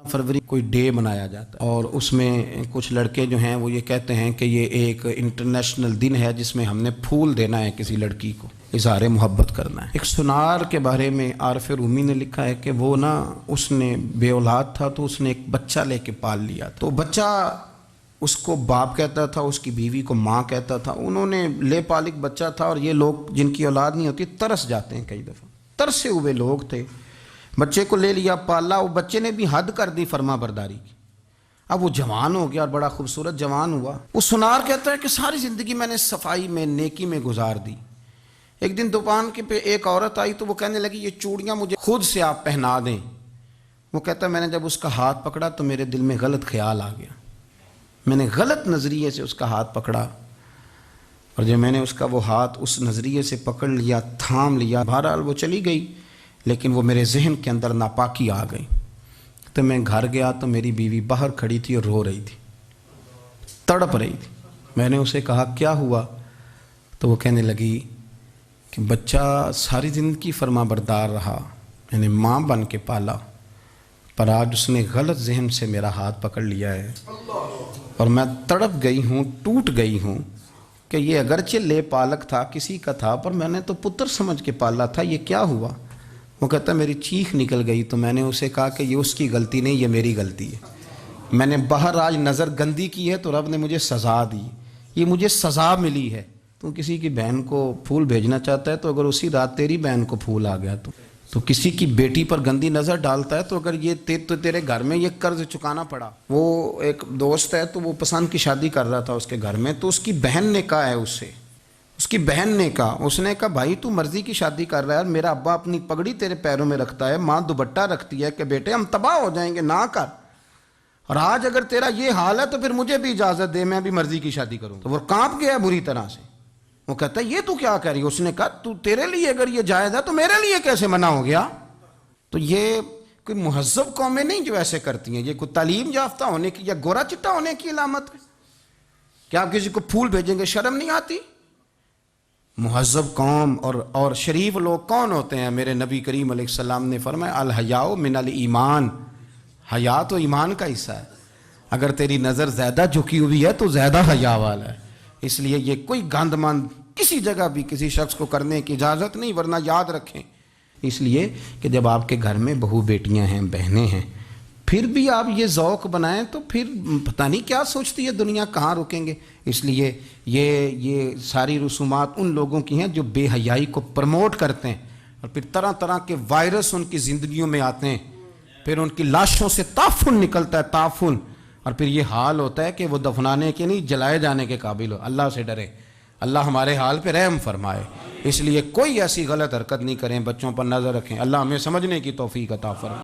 फरवरी कोई डे मनाया जाता है और उसमें कुछ लड़के जो हैं वो ये कहते हैं कि ये एक इंटरनेशनल दिन है जिसमें हमने फूल देना है किसी लड़की को, इज़हार मोहब्बत करना है। एक सुनार के बारे में आरफ रूमी ने लिखा है कि वो ना उसने बे औलाद था तो उसने एक बच्चा लेके पाल लिया। तो बच्चा उसको बाप कहता था, उसकी बीवी को माँ कहता था। उन्होंने ले पालिक बच्चा था और ये लोग जिनकी औलाद नहीं होती तरस जाते हैं, कई दफ़ा तरसे हुए लोग थे। बच्चे को ले लिया, पाला, वो बच्चे ने भी हद कर दी फर्मा बरदारी की। अब वो जवान हो गया और बड़ा खूबसूरत जवान हुआ। वो सुनार कहता है कि सारी ज़िंदगी मैंने सफाई में नेकी में गुजार दी। एक दिन दुकान के पे एक औरत आई तो वो कहने लगी ये चूड़ियाँ मुझे खुद से आप पहना दें। वो कहता है मैंने जब उसका हाथ पकड़ा तो मेरे दिल में गलत ख्याल आ गया, मैंने गलत नज़रिए से उसका हाथ पकड़ा और जब मैंने उसका वो हाथ उस नज़रिए से पकड़ लिया, थाम लिया, बहरहाल वो चली गई, लेकिन वो मेरे जहन के अंदर नापाकी आ गई। तो मैं घर गया तो मेरी बीवी बाहर खड़ी थी और रो रही थी, तड़प रही थी। मैंने उसे कहा क्या हुआ? तो वो कहने लगी कि बच्चा सारी ज़िंदगी फर्मा बरदार रहा, मैंने माँ बन के पाला, पर आज उसने गलत जहन से मेरा हाथ पकड़ लिया है और मैं तड़प गई हूँ, टूट गई हूँ कि ये अगरचे ले पालक था, किसी का था, पर मैंने तो पुत्र समझ के पाला था, ये क्या हुआ? वो कहता मेरी चीख निकल गई। तो मैंने उसे कहा कि ये उसकी गलती नहीं, ये मेरी गलती है। मैंने बाहर आज नज़र गंदी की है तो रब ने मुझे सज़ा दी, ये मुझे सज़ा मिली है। तू किसी की बहन को फूल भेजना चाहता है तो अगर उसी रात तेरी बहन को फूल आ गया तो किसी की बेटी पर गंदी नज़र डालता है तो अगर ये तेरे घर में ये कर्ज चुकाना पड़ा। वो एक दोस्त है तो वो पसंद की शादी कर रहा था उसके घर में, तो उसकी बहन ने कहा है उससे, उसकी बहन ने कहा, उसने कहा भाई तू मर्जी की शादी कर रहा है, मेरा अब्बा अपनी पगड़ी तेरे पैरों में रखता है, माँ दुपट्टा रखती है कि बेटे हम तबाह हो जाएंगे, ना कर। और आज अगर तेरा ये हाल है तो फिर मुझे भी इजाज़त दे, मैं भी मर्जी की शादी करूँ। तो वो कांप गया बुरी तरह से। वो कहता है ये तू क्या कह रही है? उसने कहा तू तेरे लिए अगर ये जायज़ है तो मेरे लिए कैसे मना हो गया? तो ये कोई मुहज़्ज़ब कौमें नहीं जो ऐसे करती हैं, ये कोई तालीम याफ्ता होने की या गोरा चिट्टा होने की अलामत है। क्या आप किसी को फूल भेजेंगे? शर्म नहीं आती? मुहज़्ज़ब कौम और शरीफ लोग कौन होते हैं? मेरे नबी करीम अलैहिस्सलाम ने फरमाया अल हयाउ मिनल ईमान, हया तो ईमान का हिस्सा है। अगर तेरी नज़र ज़्यादा झुकी हुई है तो ज़्यादा हया वाला है। इसलिए ये कोई गंदमंद किसी जगह भी किसी शख्स को करने की इजाज़त नहीं, वरना याद रखें इसलिए कि जब आपके घर में बहू बेटियां हैं, बहनें हैं, फिर भी आप ये ज़ौक़ बनाएं तो फिर पता नहीं क्या सोचती है दुनिया, कहाँ रुकेंगे। इसलिए ये सारी रसूमात उन लोगों की हैं जो बेहयाई को प्रमोट करते हैं और फिर तरह तरह के वायरस उनकी ज़िंदगियों में आते हैं, फिर उनकी लाशों से ताफुन निकलता है, ताफुन, और फिर ये हाल होता है कि वो दफनाने के नहीं जलाए जाने के काबिल हो। अल्लाह से डरे, अल्लाह हमारे हाल पे रहम फरमाए। इसलिए कोई ऐसी गलत हरकत नहीं करें, बच्चों पर नज़र रखें। अल्लाह हमें समझने की तौफीक अता फरमाए।